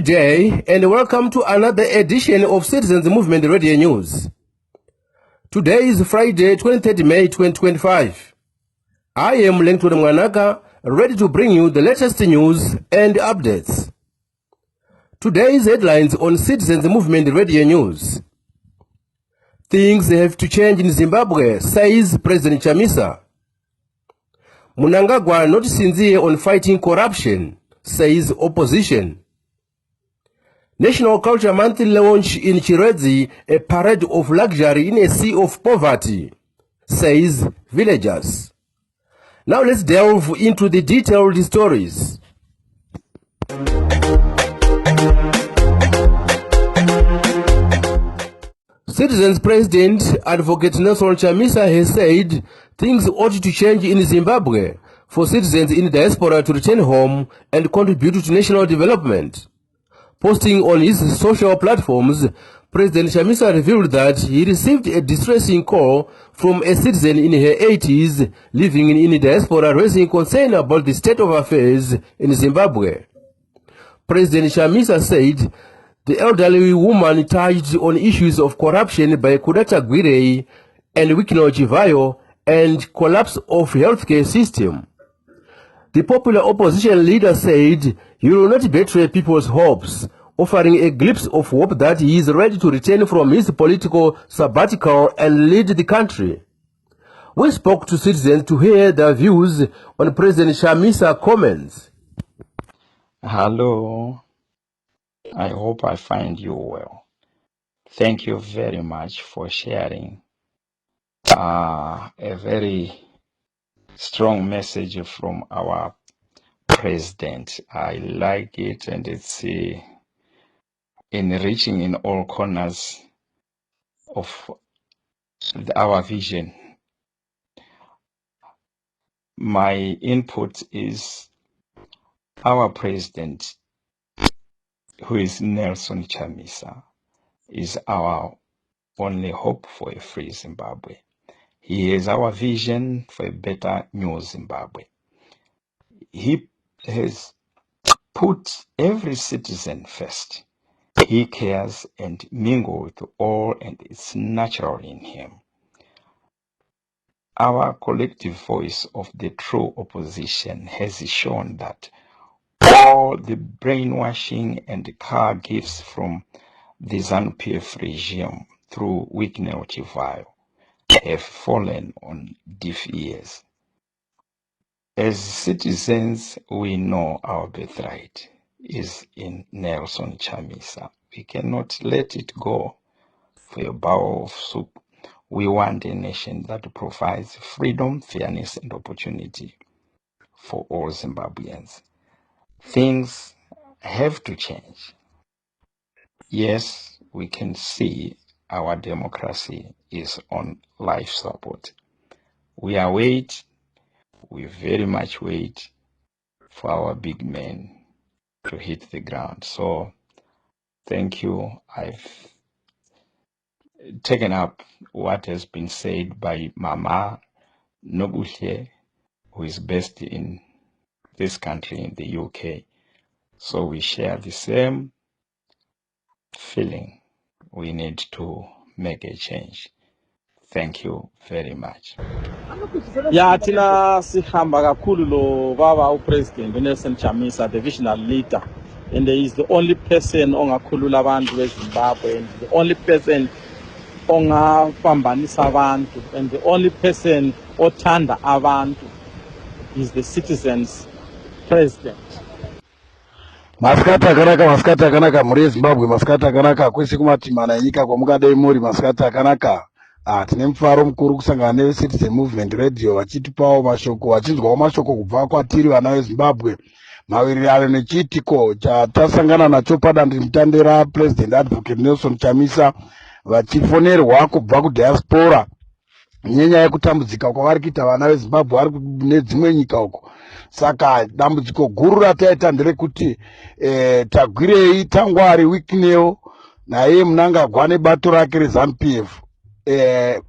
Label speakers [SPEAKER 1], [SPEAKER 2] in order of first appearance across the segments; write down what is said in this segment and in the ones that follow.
[SPEAKER 1] day and welcome to another edition of Citizens Movement Radio News. Today is Friday, 23rd May 2025. I am Lengtore Mwanaka, ready to bring you the latest news and updates. Today's headlines on Citizens Movement Radio News. Things have to change in Zimbabwe, says President Chamisa. Mnangagwa not sincere on fighting corruption, says opposition. National Culture Month launch in Chiredzi, a parade of luxury in a sea of poverty, says villagers. Now let's delve into the detailed stories. Citizens President Advocate Nelson Chamisa has said things ought to change in Zimbabwe for citizens in diaspora to return home and contribute to national development. Posting on his social platforms, President Chamisa revealed that he received a distressing call from a citizen in her 80s living in diaspora raising concern about the state of affairs in Zimbabwe. President Chamisa said the elderly woman touched on issues of corruption by Kudata Gwirei and Wikino Chivayo and collapse of healthcare system. The popular opposition leader said he will not betray people's hopes, offering a glimpse of hope that he is ready to return from his political sabbatical and lead the country. We spoke to citizens to hear their views on President Chamisa's comments.
[SPEAKER 2] Hello, I hope I find you well. Thank you very much for sharing a very strong message from our president. I like it, and it's enriching in all corners of our vision. My input is our president, who is Nelson Chamisa, is our only hope for a free Zimbabwe. He is our vision for a better new Zimbabwe. He has put every citizen first. He cares and mingles with all, and it's natural in him. Our collective voice of the true opposition has shown that all the brainwashing and car gifts from the ZANU-PF regime through Wikino Chivayo have fallen on deaf ears. As citizens, we know our birthright is in Nelson Chamisa. We cannot let it go for a bowl of soup. We want a nation that provides freedom, fairness, and opportunity for all Zimbabweans. Things have to change. Yes, we can see our democracy is on life support. We very much wait for our big men to hit the ground. So thank you. I've taken up what has been said by Mama Nobuhle, who is based in this country, in the UK. So we share the same feeling. We need to make a change. Thank you very much.
[SPEAKER 3] Ya tina sihamba kakhulu lo baba upresident Nelson Chamisa, the visionary leader, and he is the only person ongakhulula abantu eZimbabwe, and the only person ongapambanisa abantu, and the only person othanda abantu. Is the citizens president.
[SPEAKER 4] Maskata kanaka muri Zimbabwe, maskata kanaka kwese kumati mana nyika kwa mukadai muri maskata kanaka. Tine mfaro mukuru kusangana neveCitizen Movement Radio vachitipawo mashoko, vachinzwawo mashoko kubva kwatiri vana veZimbabwe mawirirano nechiitiko chatasangana nacho padandemutande raPresident Advocate Nelson Chamisa, vachifonerwa kubva kudiaspora nyaya yekutambudzika kwavari kuita vana veZimbabwe vari nedzimwe nyika uko. Saka dambudziko guru rataita nderekuti Tagwirei Tangwari Wiknewo naye Mnangagwa nebato rake reZANU-PF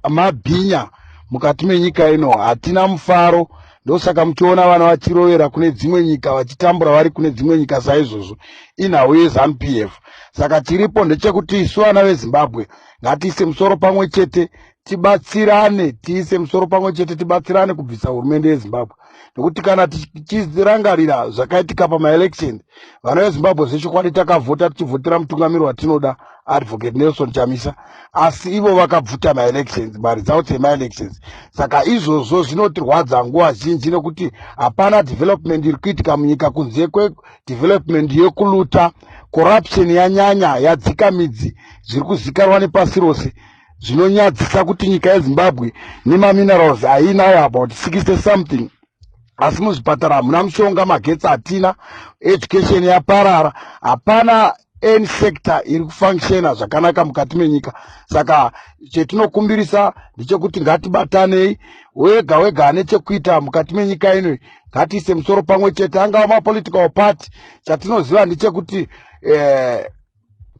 [SPEAKER 4] mabhinya mukati menyika ino. Hatina mufaro ndosaka muchiona vana vachirovera kune dzimwe nyika vachitambura vari kune dzimwe nyika saizvozvo inhau yeZANU-PF. Saka chiripo ndechekuti isu vana veZimbabwe ngatiise musoro pamwe chete, tibatsirane, tiise musoro pamwe chete, tibatsirane kubvisa hurumende yeZimbabwe. Nekuti kana tichirangarira zvakaitika pamaelection, vana veZimbabwe zvechokwadi takavhota tichivhotera mutungamiri watinoda Advocate Nelson Chamisa, asi ivo vakabvuta maelections, mari dzavo dzemaelections. Saka izvozvo zvinotirwadza nguva zhinji nekuti hapana development iri kuitika munyika kunze kwedevelopment yekuluta. Corruption yanyanya, yadzika midzi, zviri kuzikanwa nepasi rose. Zvinonyadzisa kuti nyika yeZimbabwe nemaminerals hainayo about 60 something. Asi muzvipatara hamuna mushonga, magetsi hatina, education yaparara, hapana any sector iri kufunctiona zvakanaka mukati menyika. Saka chetinokumbirisa ndechekuti ngatibatanei, wega wega ane chekuita mukati menyika ino, ngatiise musoro pamwe chete, angava mapolitical party. Chatinoziva ndechekuti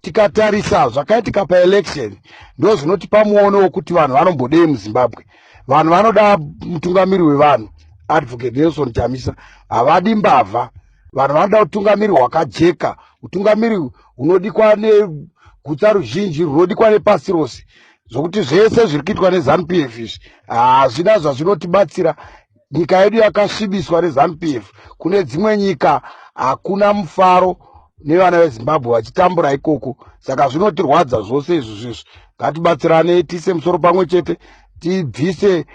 [SPEAKER 4] tikatarisa zvakaitika paelection ndo zvinotipa muono wekuti vanhu vanombodei muZimbabwe. Vanhu vanoda mutungamiri wevanhu Advocate Nelson Chamisa, havadi mbavha. Vanhu vanoda utungamiri hwakajeka, utungamiri hunodikwa negutsa ruzhinji, runodikwa nepasi rose. Zvokuti zvese zviri kuitwa neZANU-PF izvi hazvina zvazvinotibatsira. Nyika yedu yakasvibiswa neZANU-PF. Kune dzimwe nyika hakuna mufaro nevana veZimbabwe vachitambura ikoko. Saka zvinotirwadza zvose izvi. Ngatibatsirane, tiise musoro pamwe chete, tibvise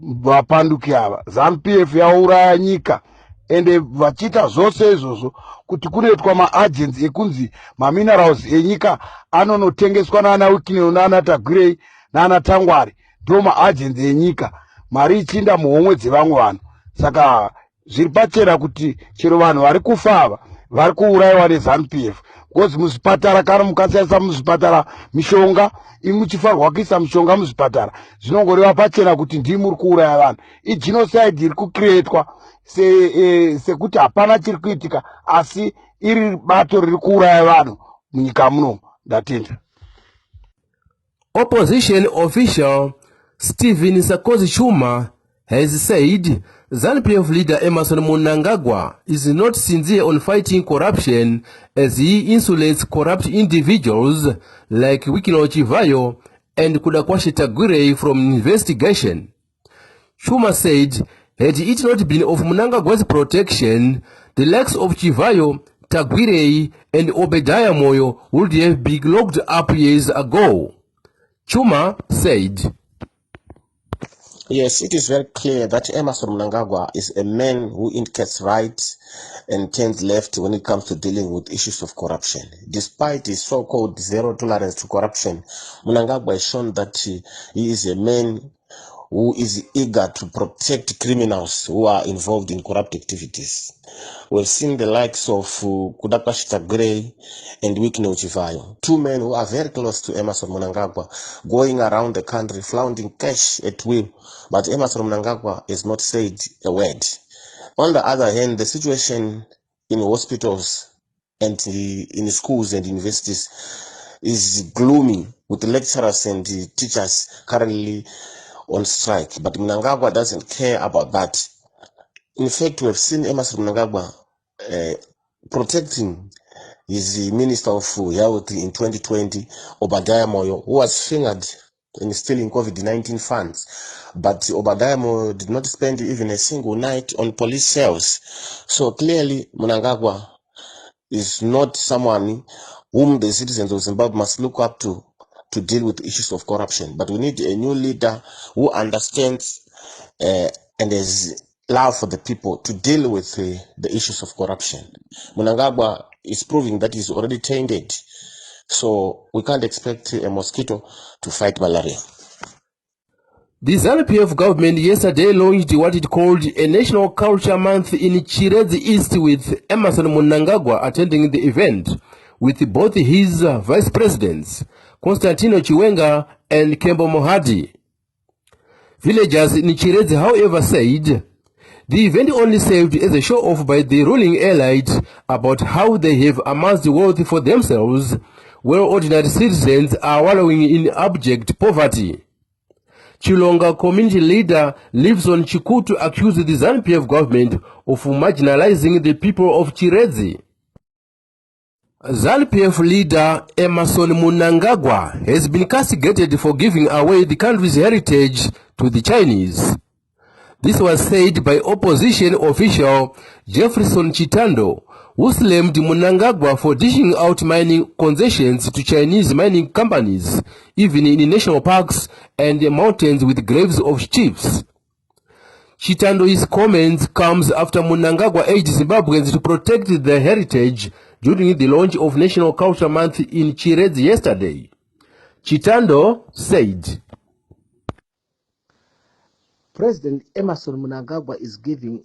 [SPEAKER 4] vapanduki ava. ZANU-PF yauraya nyika, ende vachiita zvose izvozvo kuti kunoitwa maagents ekunzi maminerals enyika anonotengeswa nana Wikineo nana Tagwirei nana Tangwari, ndo maagents enyika, mari ichinda muhomwe dzevamwe vanhu. Saka zviri pachena kuti chero vanhu vari kufa ava vari kuurayiwa neZANU-PF. Because muzvipatara, kana mukasaisa muzvipatara mishonga, imuchifarwa kuisa mishonga muzvipatara, zvinongoreva pachena kuti ndimi muri kuuraya vanhu. Igenocide iri kucreatwa sekuti hapana chiri kuitika, asi iri bato riri kuuraya vanhu munyika muno. Ndatenda.
[SPEAKER 1] Opposition official Stephen Sakosi Chuma has said ZANU-PF leader Emmerson Mnangagwa is not sincere on fighting corruption, as he insulates corrupt individuals like Wikineo Chivayo and Kudakwashi Tagwirei from investigation. Chuma said, had it not been of Mnangagwa's protection, the likes of Chivayo, Tagwirei and Obadiah Moyo would have been locked up years ago. Chuma said,
[SPEAKER 5] yes, it is very clear that Emmerson Mnangagwa is a man who indicates right and turns left when it comes to dealing with issues of corruption. Despite his so-called zero tolerance to corruption, Mnangagwa has shown that he is a man who is eager to protect criminals who are involved in corrupt activities. We've seen the likes of Kudakwashi Tagwirei and Wikineo Chivayo, two men who are very close to Emmerson Mnangagwa, going around the country flaunting cash at will, but Emmerson Mnangagwa has not said a word. On the other hand, the situation in hospitals and in schools and universities is gloomy, with lecturers and teachers currently on strike, but Mnangagwa doesn't care about that. In fact, we have seen Emmerson Mnangagwa protecting his Minister of Health in 2020, Obadiah Moyo, who was fingered in stealing COVID-19 funds. But Obadiah Moyo did not spend even a single night on police cells. So clearly, Mnangagwa is not someone whom the citizens of Zimbabwe must look up to deal with issues of corruption. But we need a new leader who understands and has love for the people to deal with the issues of corruption. Mnangagwa is proving that he's already tainted. So we can't expect a mosquito to fight malaria.
[SPEAKER 1] The ZANU-PF government yesterday launched what it called a National Culture Month in Chiredzi East, with Emmerson Mnangagwa attending the event with both his vice presidents, Constantino Chiwenga and Kembo Mohadi. Villagers in Chiredzi, however, said the event only served as a show-off by the ruling elite about how they have amassed wealth for themselves, while ordinary citizens are wallowing in abject poverty. Chilonga community leader lives on Chikutu accused the ZANU-PF government of marginalizing the people of Chiredzi. ZANU-PF leader Emerson Mnangagwa has been castigated for giving away the country's heritage to the Chinese. This was said by opposition official Jefferson Chitando, who blamed Mnangagwa for dishing out mining concessions to Chinese mining companies, even in national parks and mountains with graves of chiefs. Chitando's comments comes after Mnangagwa urged Zimbabweans to protect their heritage during the launch of National Culture Month in Chiredzi yesterday. Chitando said,
[SPEAKER 6] President Emerson Mnangagwa is giving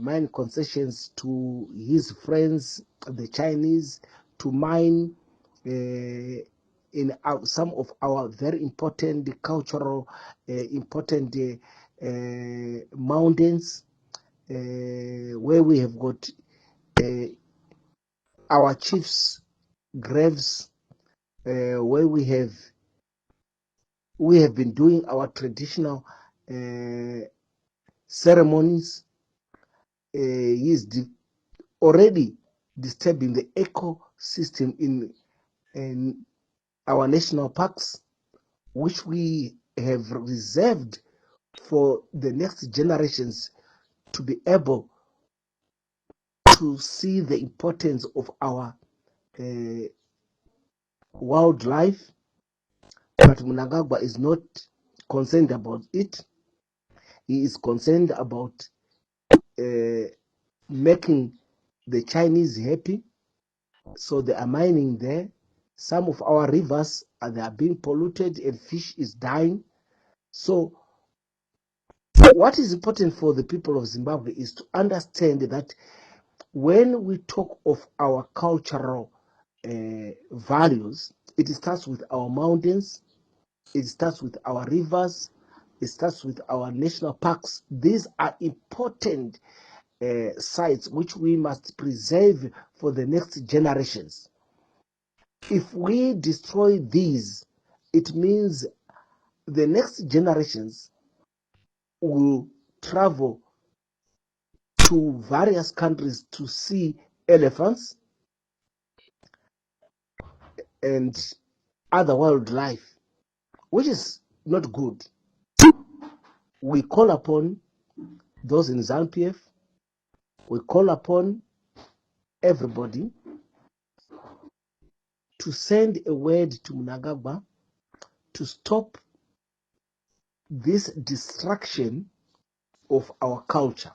[SPEAKER 6] mine concessions to his friends, the Chinese, to mine in some of our very important cultural, important mountains, where we have got our chiefs' graves, where we have been doing our traditional ceremonies. He is already disturbing the ecosystem in our national parks, which we have reserved for the next generations to be able to see the importance of our wildlife. But Mnangagwa is not concerned about it. He is concerned about making the Chinese happy. So they are mining there. Some of our rivers they are being polluted and fish is dying. So what is important for the people of Zimbabwe is to understand that when we talk of our cultural values, it starts with our mountains, it starts with our rivers, it starts with our national parks. These are important sites which we must preserve for the next generations. If we destroy these, it means the next generations will travel to various countries to see elephants and other wildlife, which is not good. We call upon those in ZANU-PF, we call upon everybody to send a word to Mnangagwa to stop this destruction of our culture.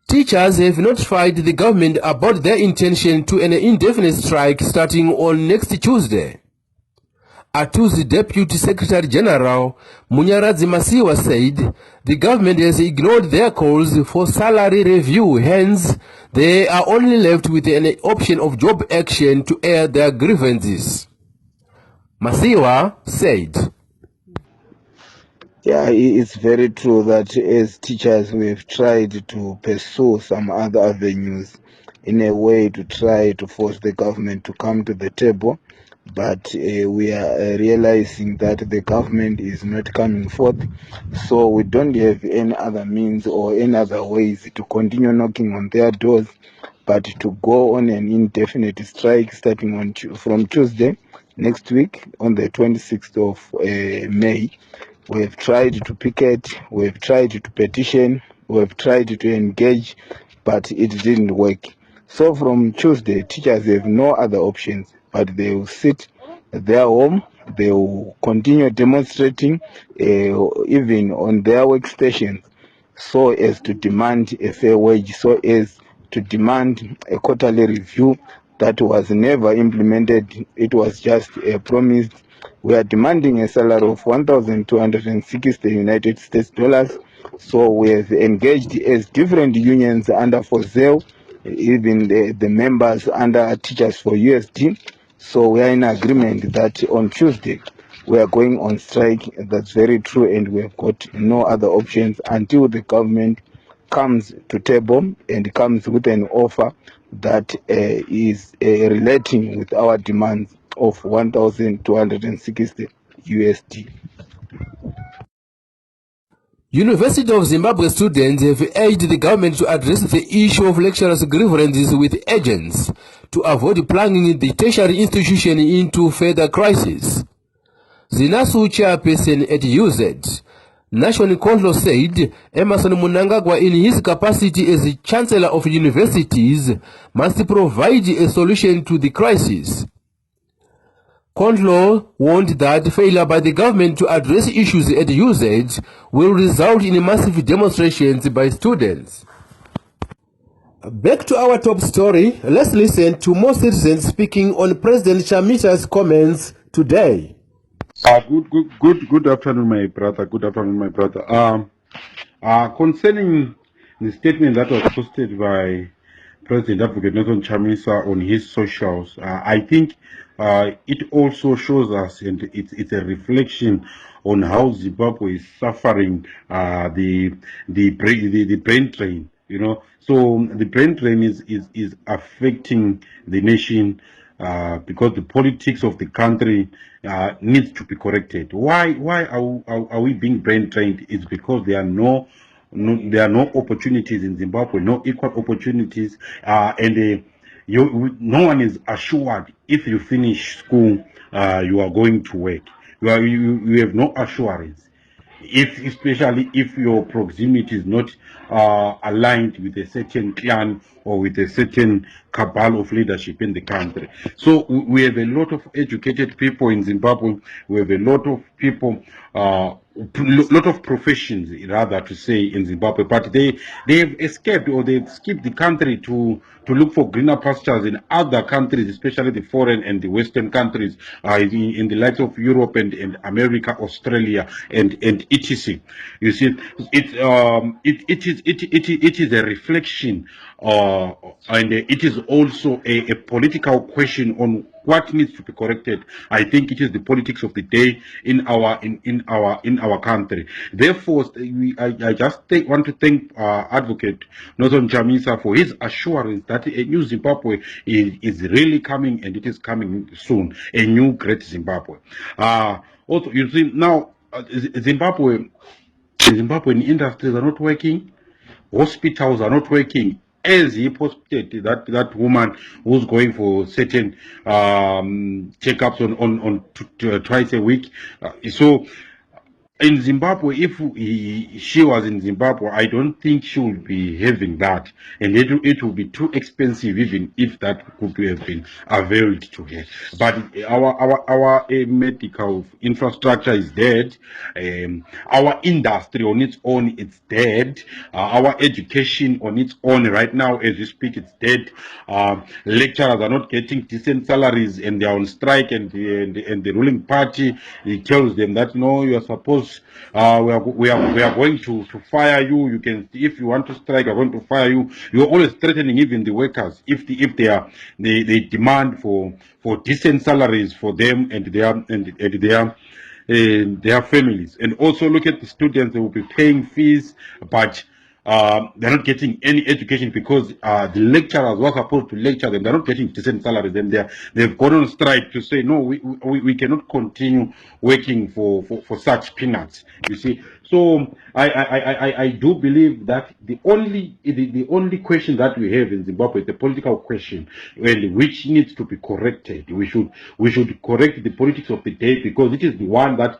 [SPEAKER 1] Teachers have notified the government about their intention to an indefinite strike starting on next Tuesday. ATU's Deputy Secretary General Munyaradzi Masiwa said the government has ignored their calls for salary review, hence they are only left with an option of job action to air their grievances. Masiwa said,
[SPEAKER 7] Yeah, it's very true that as teachers we've tried to pursue some other avenues in a way to try to force the government to come to the table, but we are realizing that the government is not coming forth, so we don't have any other means or any other ways to continue knocking on their doors but to go on an indefinite strike starting from Tuesday next week on the 26th of May. We have tried to picket, we have tried to petition, we have tried to engage, but it didn't work. So from Tuesday, teachers have no other options, but they will sit at their home, they will continue demonstrating, even on their workstations, so as to demand a fair wage, so as to demand a quarterly review that was never implemented. It was just promised. We are demanding a salary of 1,260 United States dollars. So we have engaged as different unions under FOSEL, even the members under Teachers for USD. So we are in agreement that on Tuesday we are going on strike. That's very true, and we have got no other options until the government comes to table and comes with an offer that is relating with our demands of 1,260 USD.
[SPEAKER 1] University of Zimbabwe students have urged the government to address the issue of lecturers' grievances with agents to avoid plunging the tertiary institution into further crisis. Zinasu chairperson at UZ, Nation Control, said Emerson Mnangagwa, in his capacity as the Chancellor of Universities, must provide a solution to the crisis. Control warned that failure by the government to address issues at UZ will result in massive demonstrations by students. Back to our top story, let's listen to more citizens speaking on President Chamisa's comments today.
[SPEAKER 8] Good afternoon, my brother. Good afternoon, my brother. Concerning the statement that was posted by President Advocate Chamisa on his socials, I think it also shows us, and it's a reflection on how Zimbabwe is suffering the brain drain. You know, so the brain drain is affecting the nation. Because the politics of the country needs to be corrected. Why are we being brain drained? It's because there are no opportunities in Zimbabwe, no equal opportunities, and no one is assured if you finish school, you are going to work. You have no assurance. Especially if your proximity is not aligned with a certain clan or with a certain cabal of leadership in the country. So we have a lot of educated people in Zimbabwe. We have a lot of people, lot of professions, rather to say, in Zimbabwe, but they have escaped, or they've skipped the country to look for greener pastures in other countries, especially the foreign and the Western countries, in the likes of Europe and America, Australia, and etc. You see, it is a reflection, and it is also a political question on what needs to be corrected. I think it is the politics of the day in our country. Therefore, I just want to thank Advocate President Chamisa for his assurance that a new Zimbabwe is really coming, and it is coming soon. A new great Zimbabwe. Also, you see now, Zimbabwean industries are not working. Hospitals are not working. As he posted, that woman who's going for certain checkups on twice a week. So in Zimbabwe, if she was in Zimbabwe, I don't think she would be having that, and it would be too expensive, even if that could have been availed to her. But our medical infrastructure is dead. Our industry on its own, it's dead. Our education on its own, right now as we speak, it's dead. Lecturers are not getting decent salaries, and they are on strike, and the ruling party, it tells them that no, you are supposed, we are going to fire you. You can, if you want to strike, we're going to fire you. You're always threatening even the workers if they demand for decent salaries for them and their families. And also look at the students; they will be paying fees, but they're not getting any education because the lecturers who are supposed to lecture them, they're not getting decent salaries, and they've gone on strike to say no, we cannot continue working for such peanuts. You see, so I do believe that the only question that we have in Zimbabwe is the political question, and which needs to be corrected. We should correct the politics of the day, because it is the one that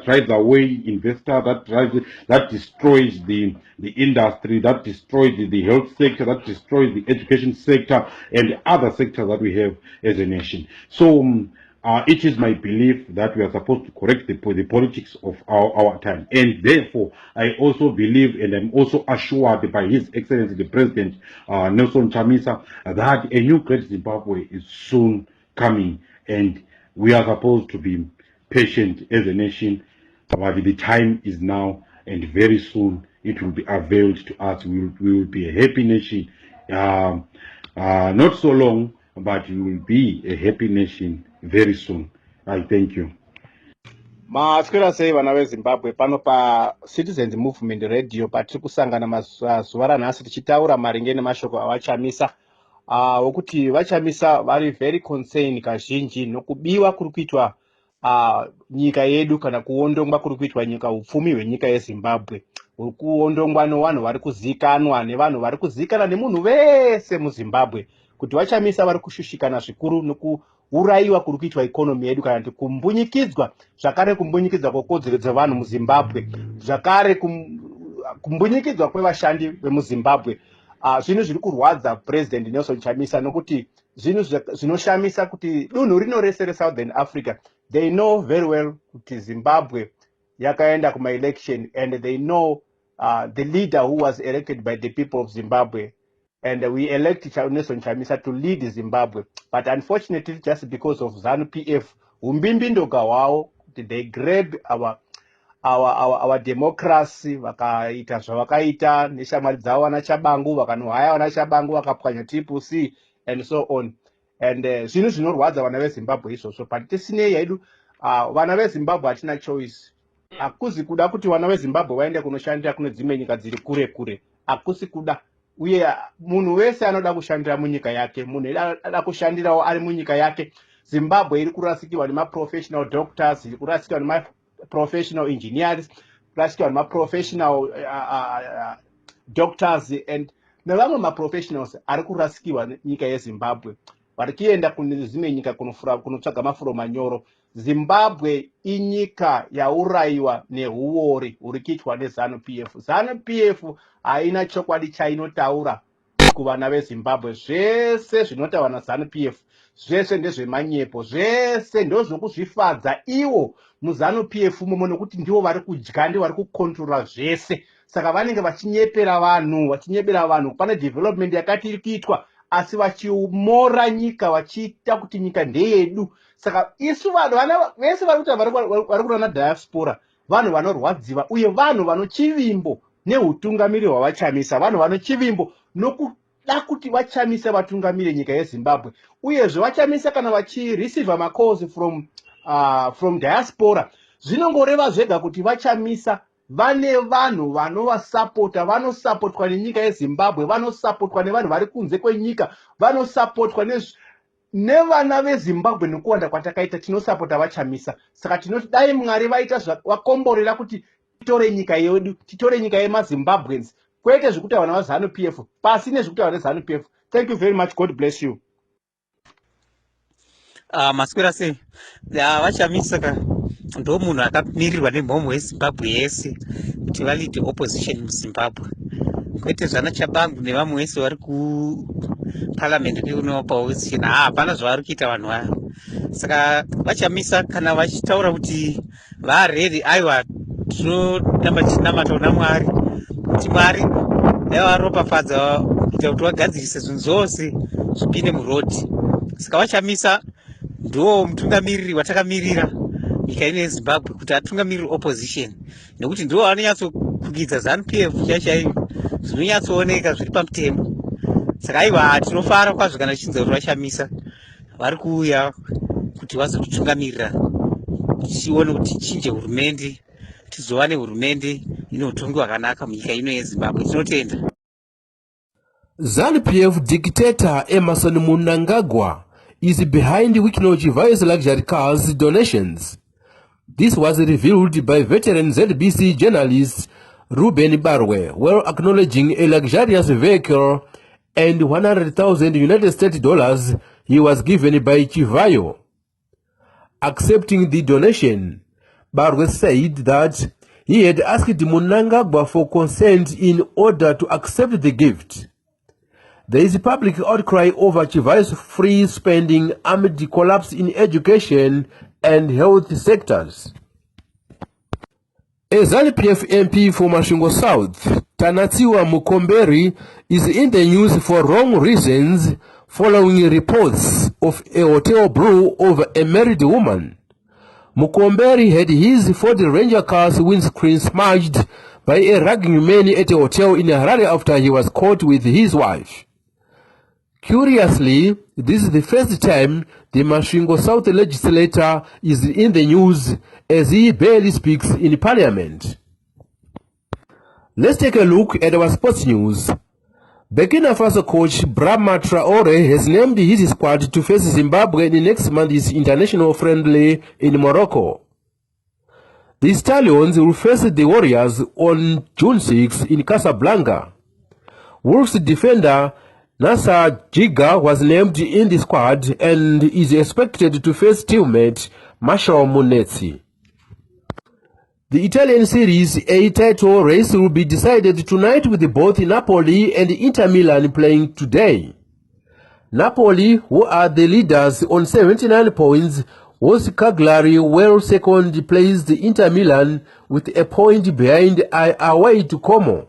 [SPEAKER 8] drives away investors, that destroys the industry, that destroys the health sector, that destroys the education sector, and other sectors that we have as a nation. So it is my belief that we are supposed to correct the politics of our time. And therefore, I also believe, and I'm also assured by His Excellency the President Nelson Chamisa, that a new great Zimbabwe is soon coming, and we are supposed to be patient as a nation. But the time is now, and very soon it will be availed to us. We will be a happy nation. Not so long, but we will be a happy nation very soon. I thank you.
[SPEAKER 9] Maswera sei vana veZimbabwe, pano pa Citizens Movement Radio patiri kusangana mazuva ranhasi tichitaura maringe nemashoko avachamisa, wokuti vachamisa vari very concerned kazhinji nokubiwa kuri kuitwa nyika yedu kana kuondongwa kuri kuitwa nyika upfumi hwenyika yeZimbabwe uri kuondongwa nevanhu vari kuzikanwa nevanhu vari kuzikana nemunhu vese muZimbabwe kuti vachamisa vari kushushikana zvikuru nekuurayiwa kuri kuitwa ikonomi yedu kana kuti kumbunyikidzwa zvakare kumbunyikidzwa kwekodzero dzevanhu muZimbabwe zvakare kumbunyikidzwa kwevashandi vemuZimbabwe zvinhu zviri kurwadza President Nelson Chamisa nokuti zvinhu zvinoshamisa kuti dunhu rino rese reSouthern Africa they know very well kuti Zimbabwe yakaenda kuma-election and they know the leader who was elected by the people of Zimbabwe and we elected Nelson Chamisa to lead Zimbabwe, but unfortunately just because of ZANU-PF umbimbindo hwavo they grab our democracy vakaita zvavakaita neshamwari dzavo vana Chabangu vakanohaya vana Chabangu vakapwanya Triple C and so on and zvinhu zvinorwadza vana veZimbabwe izvozvo but tisinei haidu vana veZimbabwe hatina choice hakuzi kuda kuti vana veZimbabwe vaende kunoshandira kune dzimwe nyika dziri kure kure hakusi kuda uye munhu wese anoda kushandira munyika yake munhu anoda kushandirawo ari munyika yake Zimbabwe iri kurasikirwa nemaprofessional doctors iri kurasikirwa nemaprofessional engineers kurasikirwa nemaprofessional doctors and nevamwe maprofessionals ari kurasikirwa nyika yeZimbabwe vari kuenda kune dzimwe nyika kunotsvaga mafuro manyoro Zimbabwe inyika yaurayiwa nehuori huri kuitwa neZANU-PF. ZANU-PF haina chokwadi chainotaura kuvana veZimbabwe zvese zvinotaurwa naZANU-PF zvese ndezvemanyepo zvese ndozvokuzvifadza iwo muZANU-PF mumo nokuti ndivo vari kudya ndivo vari kukontrola zvese saka vanenge vachinyepera vanhu pane development yakati iri kuitwa asi vachimora nyika vachiita kuti nyika ndeyedu saka isu vanhu vese vari kuita vari kurana diaspora vanhu vanorwadziwa uye vanhu vanochivimbo neutungamiri hwavachamisa vanhu vanochivimbo nokuda kuti vachamisa vatungamire nyika yeZimbabwe uyezve vachamisa kana vachireceiva macalls from diaspora zvinongoreva zvega kuti vachamisa vane vanhu vanovasapota vanosapotwa nenyika yeZimbabwe vanosapotwa nevanhu vari kunze kwenyika vanosapotwa nevana veZimbabwe nekuwanda kwatakaita tinosapota vachamisa saka tinoti dai Mwari vaita vakomborera kuti titore nyika yedu titore nyika yemaZimbabweans kwete zvekuti vana vaZANU-PF pasi nezvekuti vana vaZANU-PF. Thank you very much. God bless you.
[SPEAKER 10] Maswera sei vachamisa ka ndo munhu akamirirwa nemhomho yeZimbabwe yese kuti valide opposition muZimbabwe kwete zvana Chabangu nevamwe vese vari kuparliament nekunapa opposition hapana zvavari kuita vanhu ava saka vachamisa kana vachitaura kuti varedi aiwa tinamatawo naMwari kuti Mwari yavaropafadza kuita kuti vagadzirise zvinhu zvose zvipinde murodhi saka vachamisa ndo mutungamiriri watakamirira nyika ino yeZimbabwe kuti atungamiriri opposition nekuti ndo vanonyatsokugidza ZANU-PF chaiyo zvinonyatsooneka zviri pamutemo saka aiwa tinofara kwazvo kana tichinzwa kuti vachamisa vari kuuya kuti vazotitungamirira tichione kuti tichinje hurumende tizova nehurumende ine utongi hwakanaka munyika ino yeZimbabwe tinotenda.
[SPEAKER 1] ZANU-PF dictator Emmerson Mnangagwa is behind Wicknow Chivayo's luxury cars donations. This was revealed by veteran ZBC journalist Ruben Barwe while acknowledging a luxurious vehicle and $100,000 United States he was given by Chivayo. Accepting the donation, Barwe said that he had asked Mnangagwa for consent in order to accept the gift. There is a public outcry over Chivayo's free spending amid the collapse in education and health sectors. A ZANU-PF MP for Masvingo South, Tanatsiwa Mukomberi, is in the news for wrong reasons following reports of a hotel brawl over a married woman. Mukomberi had his Ford Ranger car's windscreen smashed by a ragging man at a hotel in Harare after he was caught with his wife. Curiously, this is the first time the Masvingo South legislator is in the news as he barely speaks in parliament. Let's take a look at our sports news. Burkina Faso coach Brahma Traore has named his squad to face Zimbabwe in next month's international friendly in Morocco. The Stallions will face the Warriors on June 6 in Casablanca. Wolves defender Nasser Jiga was named in the squad and is expected to face teammate Marshall Munetsi. The Italian Series A title race will be decided tonight with both Napoli and Inter Milan playing today. Napoli, who are the leaders on 79 points, was Cagliari well second placed Inter Milan with a point behind away to Como.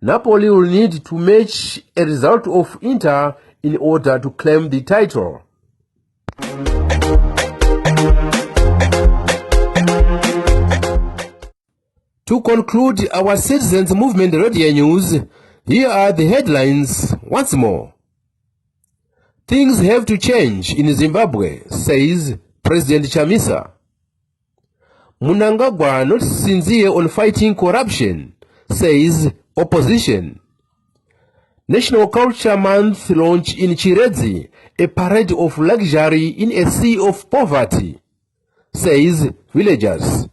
[SPEAKER 1] Napoli will need to match a result of Inter in order to claim the title. To conclude our Citizens Movement Radio News, here are the headlines once more. Things have to change in Zimbabwe, says President Chamisa. Mnangagwa not sincere on fighting corruption, says opposition. National Culture Month launch in Chiredzi, a parade of luxury in a sea of poverty, says villagers.